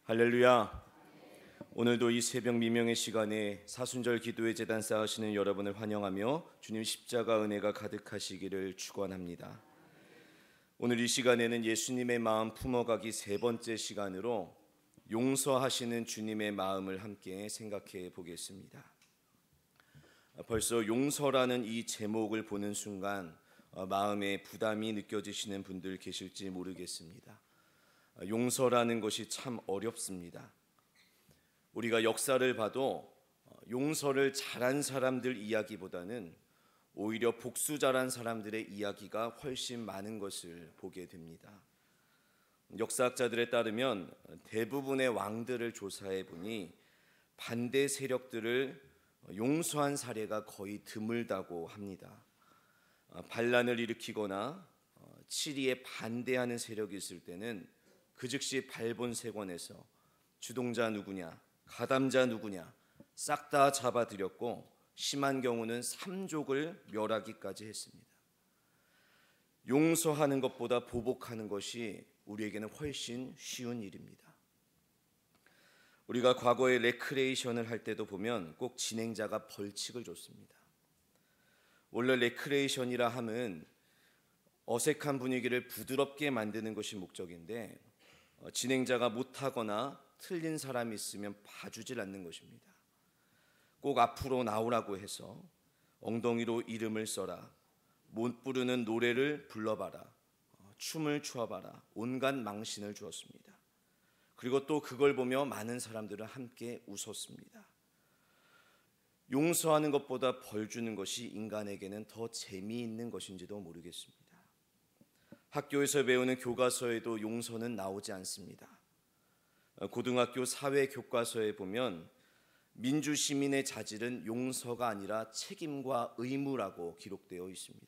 할렐루야. 오늘도 이 새벽 미명의 시간에 사순절 기도의 제단 쌓으시는 여러분을 환영하며 주님 십자가 은혜가 가득하시기를 축원합니다. 오늘 이 시간에는 예수님의 마음 품어가기 세 번째 시간으로 용서하시는 주님의 마음을 함께 생각해 보겠습니다. 벌써 용서라는 이 제목을 보는 순간 마음에 부담이 느껴지시는 분들 계실지 모르겠습니다. 용서라는 것이 참 어렵습니다. 우리가 역사를 봐도 용서를 잘한 사람들 이야기보다는 오히려 복수 잘한 사람들의 이야기가 훨씬 많은 것을 보게 됩니다. 역사학자들에 따르면 대부분의 왕들을 조사해 보니 반대 세력들을 용서한 사례가 거의 드물다고 합니다. 반란을 일으키거나 치리에 반대하는 세력이 있을 때는 그 즉시 발본색원에서 주동자 누구냐, 가담자 누구냐 싹 다 잡아들였고 심한 경우는 삼족을 멸하기까지 했습니다. 용서하는 것보다 보복하는 것이 우리에게는 훨씬 쉬운 일입니다. 우리가 과거에 레크레이션을 할 때도 보면 꼭 진행자가 벌칙을 줬습니다. 원래 레크레이션이라 함은 어색한 분위기를 부드럽게 만드는 것이 목적인데 진행자가 못하거나 틀린 사람이 있으면 봐주질 않는 것입니다. 꼭 앞으로 나오라고 해서 엉덩이로 이름을 써라, 못 부르는 노래를 불러봐라, 춤을 추어봐라, 온갖 망신을 주었습니다. 그리고 또 그걸 보며 많은 사람들은 함께 웃었습니다. 용서하는 것보다 벌 주는 것이 인간에게는 더 재미있는 것인지도 모르겠습니다. 학교에서 배우는 교과서에도 용서는 나오지 않습니다. 고등학교 사회 교과서에 보면 민주시민의 자질은 용서가 아니라 책임과 의무라고 기록되어 있습니다.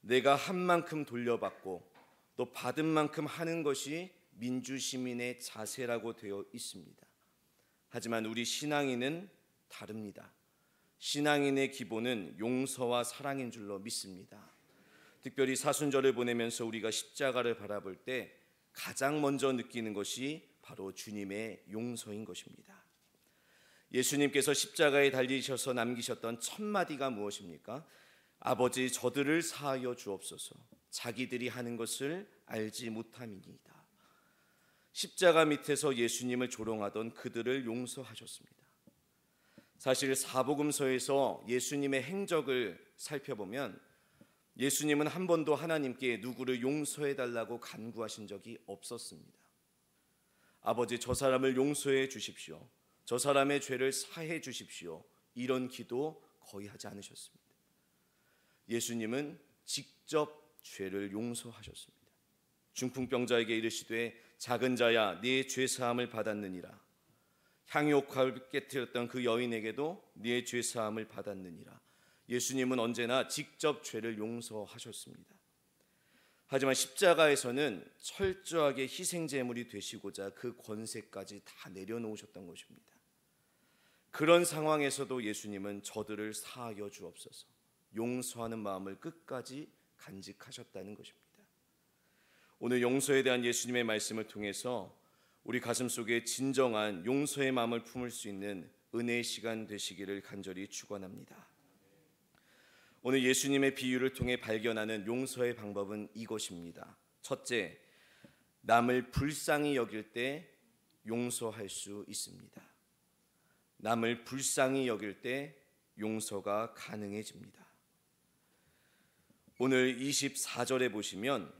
내가 한 만큼 돌려받고 또 받은 만큼 하는 것이 민주시민의 자세라고 되어 있습니다. 하지만 우리 신앙인은 다릅니다. 신앙인의 기본은 용서와 사랑인 줄로 믿습니다. 특별히 사순절을 보내면서 우리가 십자가를 바라볼 때 가장 먼저 느끼는 것이 바로 주님의 용서인 것입니다. 예수님께서 십자가에 달리셔서 남기셨던 첫 마디가 무엇입니까? 아버지, 저들을 사하여 주옵소서. 자기들이 하는 것을 알지 못함이니이다. 십자가 밑에서 예수님을 조롱하던 그들을 용서하셨습니다. 사실 사복음서에서 예수님의 행적을 살펴보면 예수님은 한 번도 하나님께 누구를 용서해달라고 간구하신 적이 없었습니다. 아버지, 저 사람을 용서해 주십시오. 저 사람의 죄를 사해 주십시오. 이런 기도 거의 하지 않으셨습니다. 예수님은 직접 죄를 용서하셨습니다. 중풍병자에게 이르시되 작은 자야, 네 죄사함을 받았느니라. 향유옥합을 깨뜨렸던 그 여인에게도 네 죄사함을 받았느니라. 예수님은 언제나 직접 죄를 용서하셨습니다. 하지만 십자가에서는 철저하게 희생제물이 되시고자 그 권세까지 다 내려놓으셨던 것입니다. 그런 상황에서도 예수님은 저들을 사하여 주옵소서, 용서하는 마음을 끝까지 간직하셨다는 것입니다. 오늘 용서에 대한 예수님의 말씀을 통해서 우리 가슴속에 진정한 용서의 마음을 품을 수 있는 은혜의 시간 되시기를 간절히 축원합니다. 오늘 예수님의 비유를 통해 발견하는 용서의 방법은 이것입니다. 첫째, 남을 불쌍히 여길 때 용서할 수 있습니다. 남을 불쌍히 여길 때 용서가 가능해집니다. 오늘 24절에 보시면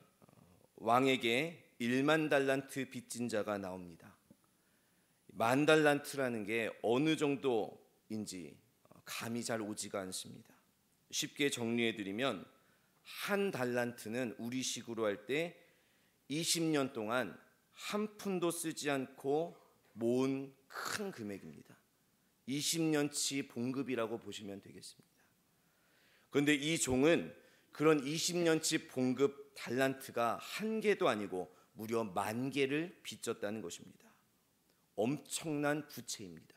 왕에게 1만 달란트 빚진 자가 나옵니다. 만 달란트라는 게 어느 정도인지 감이 잘 오지가 않습니다. 쉽게 정리해드리면 한 달란트는 우리식으로 할 때 20년 동안 한 푼도 쓰지 않고 모은 큰 금액입니다. 20년치 봉급이라고 보시면 되겠습니다. 그런데 이 종은 그런 20년치 봉급 달란트가 한 개도 아니고 무려 10,000개를 빚졌다는 것입니다. 엄청난 부채입니다.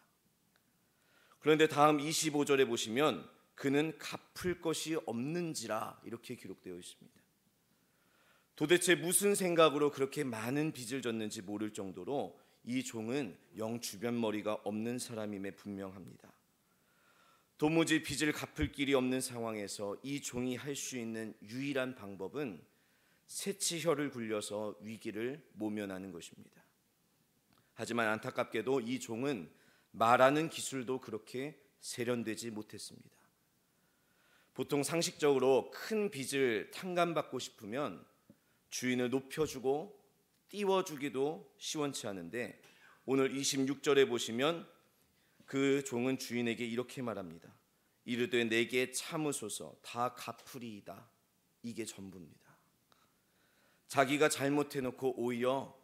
그런데 다음 25절에 보시면 그는 갚을 것이 없는지라 이렇게 기록되어 있습니다. 도대체 무슨 생각으로 그렇게 많은 빚을 졌는지 모를 정도로 이 종은 영 주변머리가 없는 사람임에 분명합니다. 도무지 빚을 갚을 길이 없는 상황에서 이 종이 할 수 있는 유일한 방법은 새치혀를 굴려서 위기를 모면하는 것입니다. 하지만 안타깝게도 이 종은 말하는 기술도 그렇게 세련되지 못했습니다. 보통 상식적으로 큰 빚을 탕감받고 싶으면 주인을 높여주고 띄워주기도 시원치 않은데, 오늘 26절에 보시면 그 종은 주인에게 이렇게 말합니다. 이르되 내게 참으소서, 다 갚으리이다. 이게 전부입니다. 자기가 잘못해놓고 오히려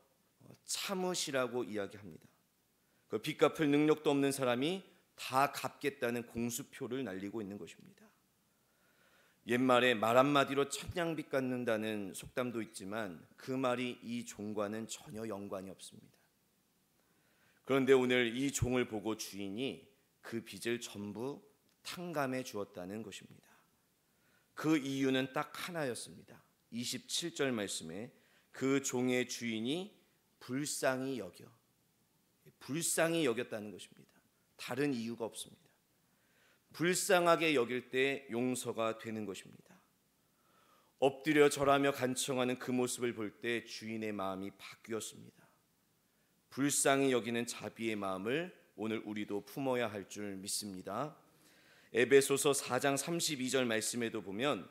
참으시라고 이야기합니다. 그 빚 갚을 능력도 없는 사람이 다 갚겠다는 공수표를 날리고 있는 것입니다. 옛말에 말 한마디로 천냥빚 갚는다는 속담도 있지만 그 말이 이 종과는 전혀 연관이 없습니다. 그런데 오늘 이 종을 보고 주인이 그 빚을 전부 탕감해 주었다는 것입니다. 그 이유는 딱 하나였습니다. 27절 말씀에 그 종의 주인이 불쌍히 여겼다는 것입니다. 다른 이유가 없습니다. 불쌍하게 여길 때 용서가 되는 것입니다. 엎드려 절하며 간청하는 그 모습을 볼 때 주인의 마음이 바뀌었습니다. 불쌍히 여기는 자비의 마음을 오늘 우리도 품어야 할 줄 믿습니다. 에베소서 4장 32절 말씀에도 보면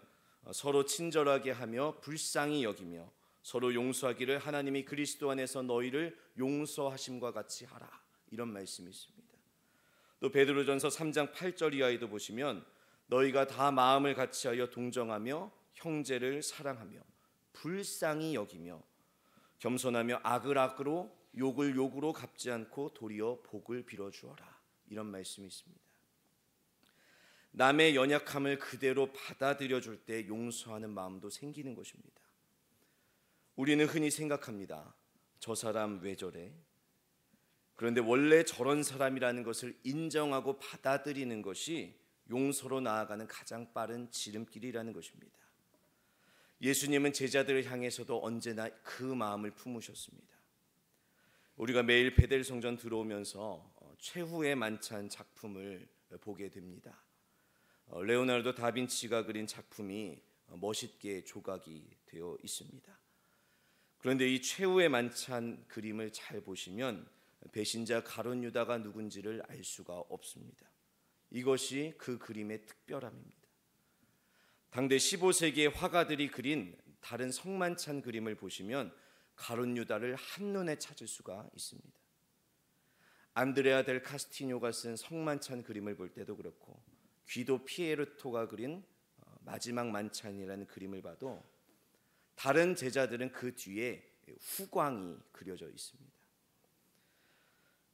서로 친절하게 하며 불쌍히 여기며 서로 용서하기를 하나님이 그리스도 안에서 너희를 용서하심과 같이 하라, 이런 말씀이 있습니다. 또 베드로전서 3장 8절 이하에도 보시면 너희가 다 마음을 같이하여 동정하며 형제를 사랑하며 불쌍히 여기며 겸손하며 악을 악으로 욕을 욕으로 갚지 않고 도리어 복을 빌어주어라, 이런 말씀이 있습니다. 남의 연약함을 그대로 받아들여 줄 때 용서하는 마음도 생기는 것입니다. 우리는 흔히 생각합니다. 저 사람 왜 저래? 그런데 원래 저런 사람이라는 것을 인정하고 받아들이는 것이 용서로 나아가는 가장 빠른 지름길이라는 것입니다. 예수님은 제자들을 향해서도 언제나 그 마음을 품으셨습니다. 우리가 매일 베델 성전 들어오면서 최후의 만찬 작품을 보게 됩니다. 레오나르도 다빈치가 그린 작품이 멋있게 조각이 되어 있습니다. 그런데 이 최후의 만찬 그림을 잘 보시면 배신자 가룟 유다가 누군지를 알 수가 없습니다. 이것이 그 그림의 특별함입니다. 당대 15세기의 화가들이 그린 다른 성만찬 그림을 보시면 가룟 유다를 한눈에 찾을 수가 있습니다. 안드레아 델 카스티뇨가 쓴 성만찬 그림을 볼 때도 그렇고, 귀도 피에르토가 그린 마지막 만찬이라는 그림을 봐도 다른 제자들은 그 뒤에 후광이 그려져 있습니다.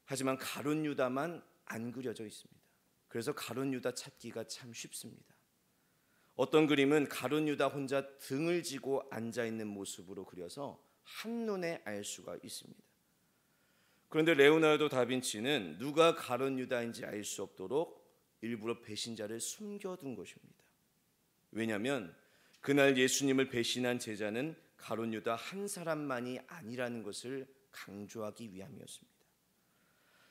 하지만 가룟 유다만 안 그려져 있습니다. 그래서 가룟 유다 찾기가 참 쉽습니다. 어떤 그림은 가룟 유다 혼자 등을 지고 앉아 있는 모습으로 그려서 한눈에 알 수가 있습니다. 그런데 레오나르도 다빈치는 누가 가룟 유다인지 알 수 없도록 일부러 배신자를 숨겨둔 것입니다. 왜냐하면 그날 예수님을 배신한 제자는 가룟 유다 한 사람만이 아니라는 것을 강조하기 위함이었습니다.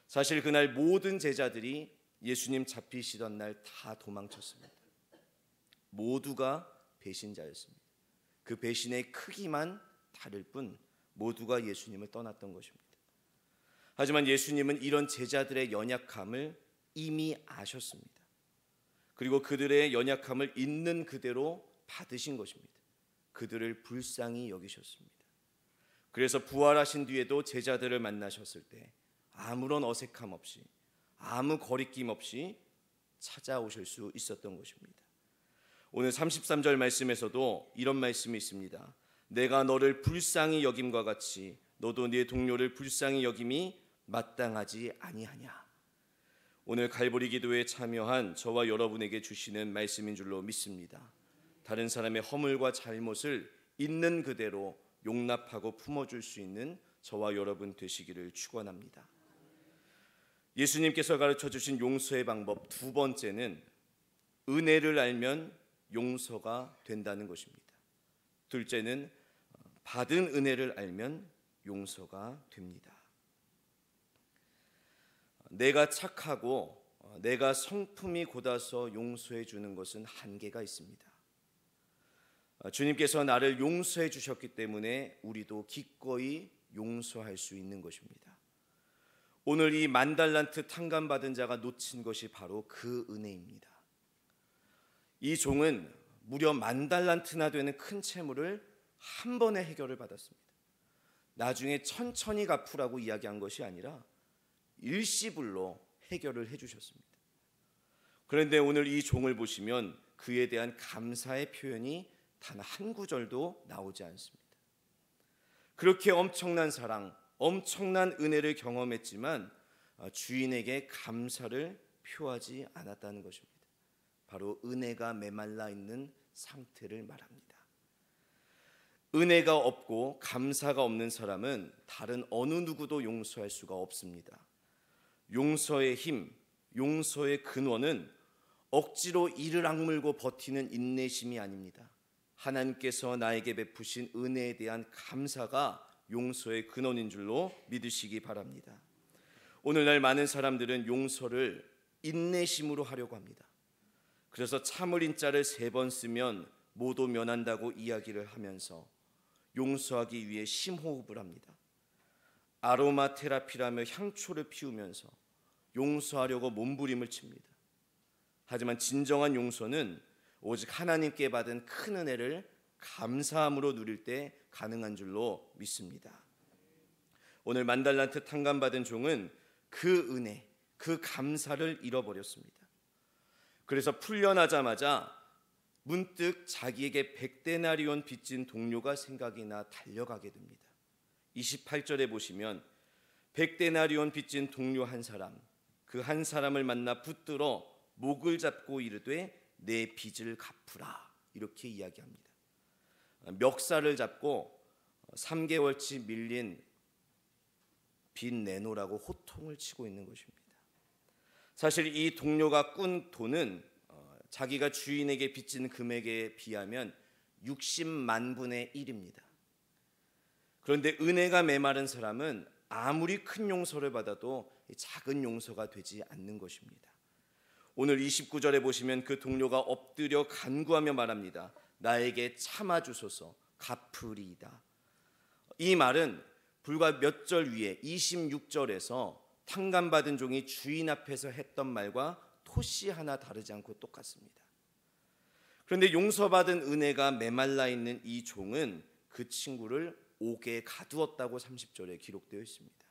사실 그날 모든 제자들이 예수님 잡히시던 날 다 도망쳤습니다. 모두가 배신자였습니다. 그 배신의 크기만 다를 뿐 모두가 예수님을 떠났던 것입니다. 하지만 예수님은 이런 제자들의 연약함을 이미 아셨습니다. 그리고 그들의 연약함을 있는 그대로 받으신 것입니다. 그들을 불쌍히 여기셨습니다. 그래서 부활하신 뒤에도 제자들을 만나셨을 때 아무런 어색함 없이, 아무 거리낌 없이 찾아오실 수 있었던 것입니다. 오늘 33절 말씀에서도 이런 말씀이 있습니다. 내가 너를 불쌍히 여김과 같이 너도 네 동료를 불쌍히 여김이 마땅하지 아니하냐. 오늘 갈보리 기도에 참여한 저와 여러분에게 주시는 말씀인 줄로 믿습니다. 다른 사람의 허물과 잘못을 있는 그대로 용납하고 품어줄 수 있는 저와 여러분 되시기를 축원합니다. 예수님께서 가르쳐주신 용서의 방법 두 번째는 은혜를 알면 용서가 된다는 것입니다. 둘째는 받은 은혜를 알면 용서가 됩니다. 내가 착하고 내가 성품이 곧아서 용서해 주는 것은 한계가 있습니다. 주님께서 나를 용서해 주셨기 때문에 우리도 기꺼이 용서할 수 있는 것입니다. 오늘 이 10,000달란트 탕감받은 자가 놓친 것이 바로 그 은혜입니다. 이 종은 무려 10,000달란트나 되는 큰 채무를 한 번에 해결을 받았습니다. 나중에 천천히 갚으라고 이야기한 것이 아니라 일시불로 해결을 해주셨습니다. 그런데 오늘 이 종을 보시면 그에 대한 감사의 표현이 단 한 구절도 나오지 않습니다. 그렇게 엄청난 사랑, 엄청난 은혜를 경험했지만 주인에게 감사를 표하지 않았다는 것입니다. 바로 은혜가 메말라 있는 상태를 말합니다. 은혜가 없고 감사가 없는 사람은 다른 어느 누구도 용서할 수가 없습니다. 용서의 힘, 용서의 근원은 억지로 이를 악물고 버티는 인내심이 아닙니다. 하나님께서 나에게 베푸신 은혜에 대한 감사가 용서의 근원인 줄로 믿으시기 바랍니다. 오늘날 많은 사람들은 용서를 인내심으로 하려고 합니다. 그래서 참을 인자를 3번 쓰면 모두 면한다고 이야기를 하면서 용서하기 위해 심호흡을 합니다. 아로마 테라피라며 향초를 피우면서 용서하려고 몸부림을 칩니다. 하지만 진정한 용서는 오직 하나님께 받은 큰 은혜를 감사함으로 누릴 때 가능한 줄로 믿습니다. 오늘 10,000달란트 탕감받은 종은 그 은혜, 그 감사를 잃어버렸습니다. 그래서 풀려나자마자 문득 자기에게 100데나리온 빚진 동료가 생각이 나 달려가게 됩니다. 28절에 보시면 100데나리온 빚진 동료 한 사람, 그 한 사람을 만나 붙들어 목을 잡고 이르되 내 빚을 갚으라, 이렇게 이야기합니다. 멱살을 잡고 3개월치 밀린 빚 내놓으라고 호통을 치고 있는 것입니다. 사실 이 동료가 꾼 돈은 자기가 주인에게 빚진 금액에 비하면 60만 분의 1입니다. 그런데 은혜가 메마른 사람은 아무리 큰 용서를 받아도 작은 용서가 되지 않는 것입니다. 오늘 29절에 보시면 그 동료가 엎드려 간구하며 말합니다. 나에게 참아주소서, 갚으리이다. 이 말은 불과 몇 절 위에 26절에서 탕감받은 종이 주인 앞에서 했던 말과 토시 하나 다르지 않고 똑같습니다. 그런데 용서받은 은혜가 메말라 있는 이 종은 그 친구를 옥에 가두었다고 30절에 기록되어 있습니다.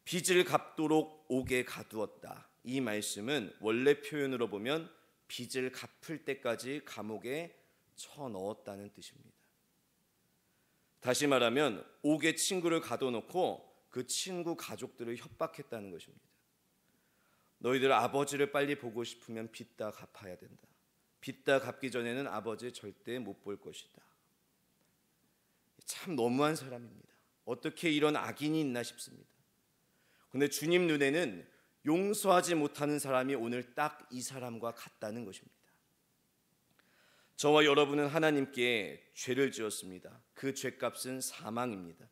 빚을 갚도록 옥에 가두었다. 이 말씀은 원래 표현으로 보면 빚을 갚을 때까지 감옥에 쳐넣었다는 뜻입니다. 다시 말하면 옥에 친구를 가둬놓고 그 친구 가족들을 협박했다는 것입니다. 너희들 아버지를 빨리 보고 싶으면 빚 다 갚아야 된다. 빚 다 갚기 전에는 아버지 절대 못 볼 것이다. 참 너무한 사람입니다. 어떻게 이런 악인이 있나 싶습니다. 그런데 주님 눈에는 용서하지 못하는 사람이 오늘 딱 이 사람과 같다는 것입니다. 저와 여러분은 하나님께 죄를 지었습니다. 그 죄값은 사망입니다.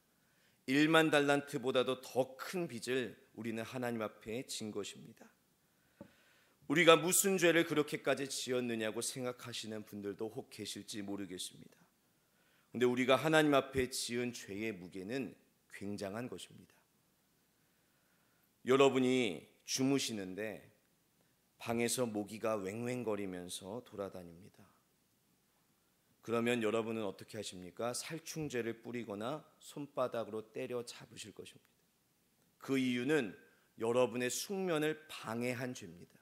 10,000달란트보다도 더 큰 빚을 우리는 하나님 앞에 진 것입니다. 우리가 무슨 죄를 그렇게까지 지었느냐고 생각하시는 분들도 혹 계실지 모르겠습니다. 그런데 우리가 하나님 앞에 지은 죄의 무게는 굉장한 것입니다. 여러분이 주무시는데 방에서 모기가 왱왱거리면서 돌아다닙니다. 그러면 여러분은 어떻게 하십니까? 살충제를 뿌리거나 손바닥으로 때려 잡으실 것입니다. 그 이유는 여러분의 숙면을 방해한 죄입니다.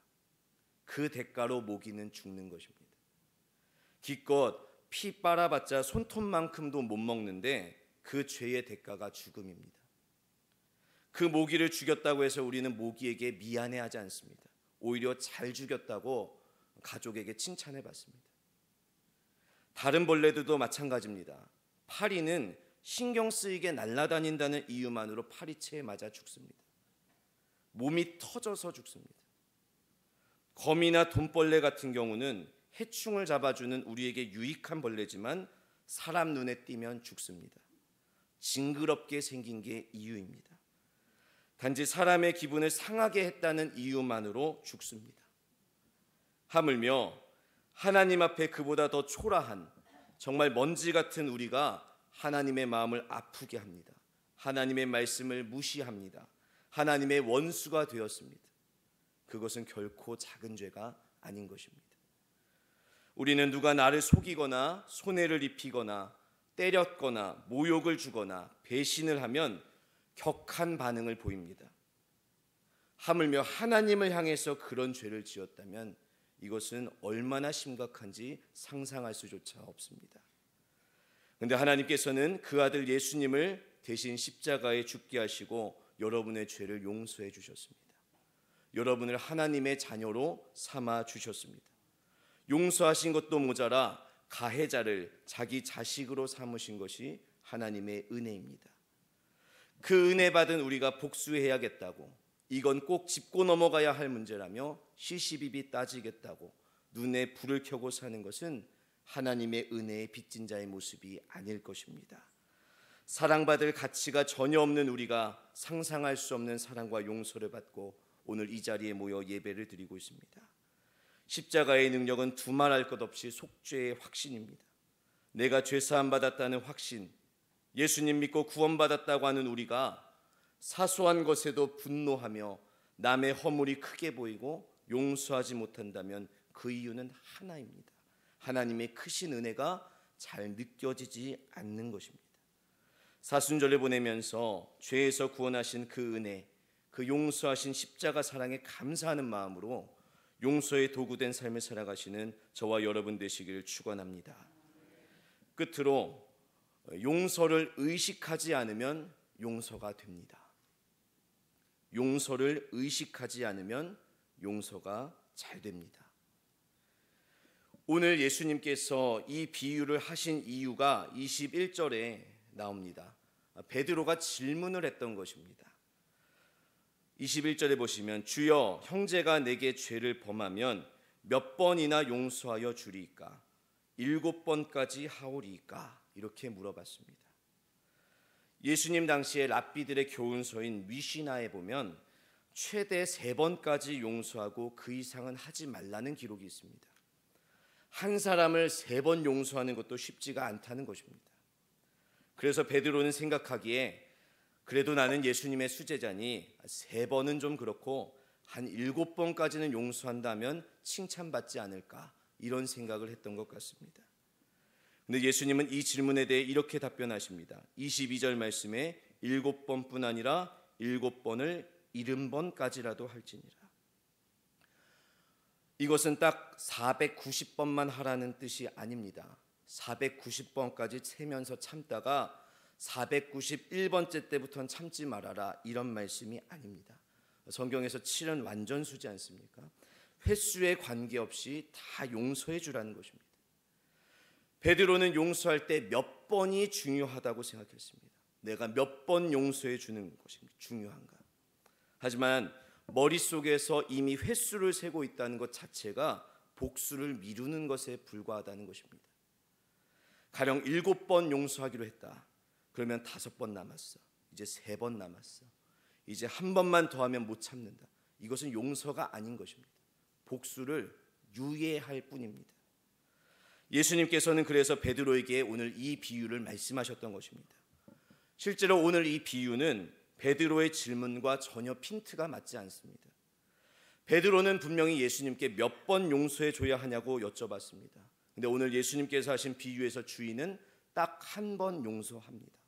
그 대가로 모기는 죽는 것입니다. 기껏 피 빨아봤자 손톱만큼도 못 먹는데 그 죄의 대가가 죽음입니다. 그 모기를 죽였다고 해서 우리는 모기에게 미안해하지 않습니다. 오히려 잘 죽였다고 가족에게 칭찬해 받습니다. 다른 벌레들도 마찬가지입니다. 파리는 신경 쓰이게 날아다닌다는 이유만으로 파리채에 맞아 죽습니다. 몸이 터져서 죽습니다. 거미나 돈벌레 같은 경우는 해충을 잡아주는 우리에게 유익한 벌레지만 사람 눈에 띄면 죽습니다. 징그럽게 생긴 게 이유입니다. 단지 사람의 기분을 상하게 했다는 이유만으로 죽습니다. 하물며 하나님 앞에 그보다 더 초라한 정말 먼지 같은 우리가 하나님의 마음을 아프게 합니다. 하나님의 말씀을 무시합니다. 하나님의 원수가 되었습니다. 그것은 결코 작은 죄가 아닌 것입니다. 우리는 누가 나를 속이거나 손해를 입히거나 때렸거나 모욕을 주거나 배신을 하면 격한 반응을 보입니다. 하물며 하나님을 향해서 그런 죄를 지었다면 이것은 얼마나 심각한지 상상할 수조차 없습니다. 그런데 하나님께서는 그 아들 예수님을 대신 십자가에 죽게 하시고 여러분의 죄를 용서해 주셨습니다. 여러분을 하나님의 자녀로 삼아 주셨습니다. 용서하신 것도 모자라 가해자를 자기 자식으로 삼으신 것이 하나님의 은혜입니다. 그 은혜 받은 우리가 복수해야겠다고, 이건 꼭 짚고 넘어가야 할 문제라며 시시비비 따지겠다고 눈에 불을 켜고 사는 것은 하나님의 은혜에 빚진 자의 모습이 아닐 것입니다. 사랑받을 가치가 전혀 없는 우리가 상상할 수 없는 사랑과 용서를 받고 오늘 이 자리에 모여 예배를 드리고 있습니다. 십자가의 능력은 두말할 것 없이 속죄의 확신입니다. 내가 죄사함 받았다는 확신, 예수님 믿고 구원받았다고 하는 우리가 사소한 것에도 분노하며 남의 허물이 크게 보이고 용서하지 못한다면 그 이유는 하나입니다. 하나님의 크신 은혜가 잘 느껴지지 않는 것입니다. 사순절을 보내면서 죄에서 구원하신 그 은혜, 그 용서하신 십자가 사랑에 감사하는 마음으로 용서의 도구된 삶을 살아가시는 저와 여러분 되시기를 축원합니다. 끝으로 용서를 의식하지 않으면 용서가 됩니다. 용서를 의식하지 않으면 용서가 잘 됩니다. 오늘 예수님께서 이 비유를 하신 이유가 21절에 나옵니다. 베드로가 질문을 했던 것입니다. 21절에 보시면 주여 형제가 내게 죄를 범하면 몇 번이나 용서하여 주리이까? 7번까지 하오리이까? 이렇게 물어봤습니다. 예수님 당시에 랍비들의 교훈서인 미시나에 보면 최대 3번까지 용서하고 그 이상은 하지 말라는 기록이 있습니다. 한 사람을 3번 용서하는 것도 쉽지가 않다는 것입니다. 그래서 베드로는 생각하기에 그래도 나는 예수님의 수제자니 3번은 좀 그렇고 한 7번까지는 용서한다면 칭찬받지 않을까, 이런 생각을 했던 것 같습니다. 근데 예수님은 이 질문에 대해 이렇게 답변하십니다. 22절 말씀에 7번뿐 아니라 7번을 70번까지라도 할지니라. 이것은 딱 490번만 하라는 뜻이 아닙니다. 490번까지 세면서 참다가 491번째 때부터는 참지 말아라, 이런 말씀이 아닙니다. 성경에서 7은 완전수지 않습니까? 횟수에 관계없이 다 용서해 주라는 것입니다. 베드로는 용서할 때 몇 번이 중요하다고 생각했습니다. 내가 몇 번 용서해 주는 것이 중요한가? 하지만 머릿속에서 이미 횟수를 세고 있다는 것 자체가 복수를 미루는 것에 불과하다는 것입니다. 가령 7번 용서하기로 했다. 그러면 5번 남았어. 이제 3번 남았어. 이제 한 번만 더 하면 못 참는다. 이것은 용서가 아닌 것입니다. 복수를 유예할 뿐입니다. 예수님께서는 그래서 베드로에게 오늘 이 비유를 말씀하셨던 것입니다. 실제로 오늘 이 비유는 베드로의 질문과 전혀 핀트가 맞지 않습니다. 베드로는 분명히 예수님께 몇 번 용서해 줘야 하냐고 여쭤봤습니다. 근데 오늘 예수님께서 하신 비유에서 주인은 딱 한 번 용서합니다.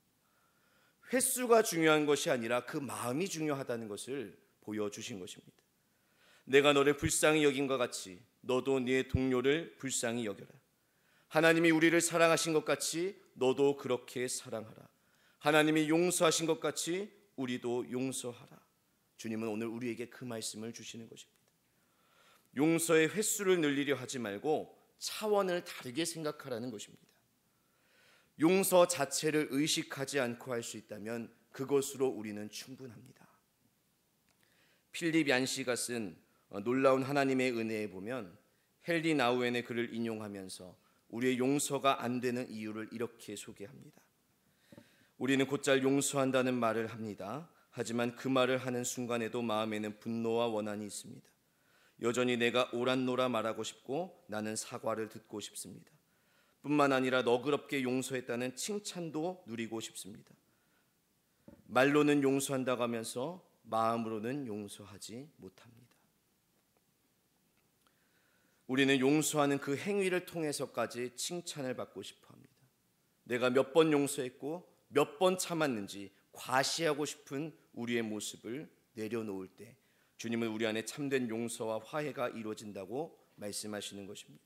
횟수가 중요한 것이 아니라 그 마음이 중요하다는 것을 보여주신 것입니다. 내가 너를 불쌍히 여긴과 같이 너도 네 동료를 불쌍히 여겨라. 하나님이 우리를 사랑하신 것 같이 너도 그렇게 사랑하라. 하나님이 용서하신 것 같이 우리도 용서하라. 주님은 오늘 우리에게 그 말씀을 주시는 것입니다. 용서의 횟수를 늘리려 하지 말고 차원을 다르게 생각하라는 것입니다. 용서 자체를 의식하지 않고 할 수 있다면 그것으로 우리는 충분합니다. 필립 얀시가 쓴 놀라운 하나님의 은혜에 보면 헨리 나우엔의 글을 인용하면서 우리의 용서가 안 되는 이유를 이렇게 소개합니다. 우리는 곧잘 용서한다는 말을 합니다. 하지만 그 말을 하는 순간에도 마음에는 분노와 원한이 있습니다. 여전히 내가 옳았노라 말하고 싶고 나는 사과를 듣고 싶습니다. 뿐만 아니라 너그럽게 용서했다는 칭찬도 누리고 싶습니다. 말로는 용서한다고 하면서 마음으로는 용서하지 못합니다. 우리는 용서하는 그 행위를 통해서까지 칭찬을 받고 싶어 합니다. 내가 몇 번 용서했고 몇 번 참았는지 과시하고 싶은 우리의 모습을 내려놓을 때 주님은 우리 안에 참된 용서와 화해가 이루어진다고 말씀하시는 것입니다.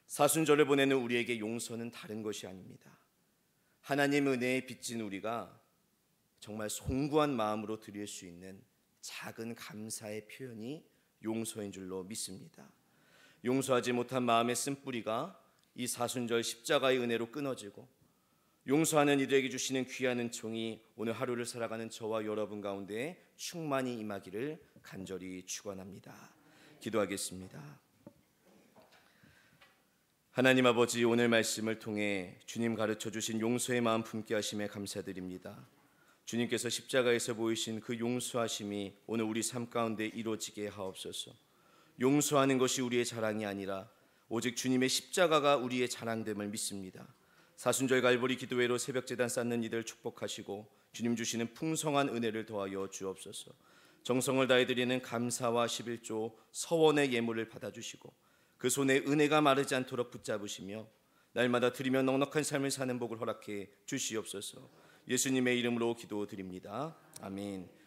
사순절을 보내는 우리에게 용서는 다른 것이 아닙니다. 하나님 은혜에 빚진 우리가 정말 송구한 마음으로 드릴 수 있는 작은 감사의 표현이 용서인 줄로 믿습니다. 용서하지 못한 마음의 쓴뿌리가 이 사순절 십자가의 은혜로 끊어지고 용서하는 이들에게 주시는 귀한 은총이 오늘 하루를 살아가는 저와 여러분 가운데 충만히 임하기를 간절히 축원합니다. 기도하겠습니다. 하나님 아버지, 오늘 말씀을 통해 주님 가르쳐 주신 용서의 마음 품게 하심에 감사드립니다. 주님께서 십자가에서 보이신 그 용서하심이 오늘 우리 삶 가운데 이루어지게 하옵소서. 용서하는 것이 우리의 자랑이 아니라 오직 주님의 십자가가 우리의 자랑됨을 믿습니다. 사순절 갈보리 기도회로 새벽제단 쌓는 이들 축복하시고 주님 주시는 풍성한 은혜를 더하여 주옵소서. 정성을 다해 드리는 감사와 11조 서원의 예물을 받아주시고 그 손에 은혜가 마르지 않도록 붙잡으시며 날마다 드리며 넉넉한 삶을 사는 복을 허락해 주시옵소서. 예수님의 이름으로 기도드립니다. 아멘.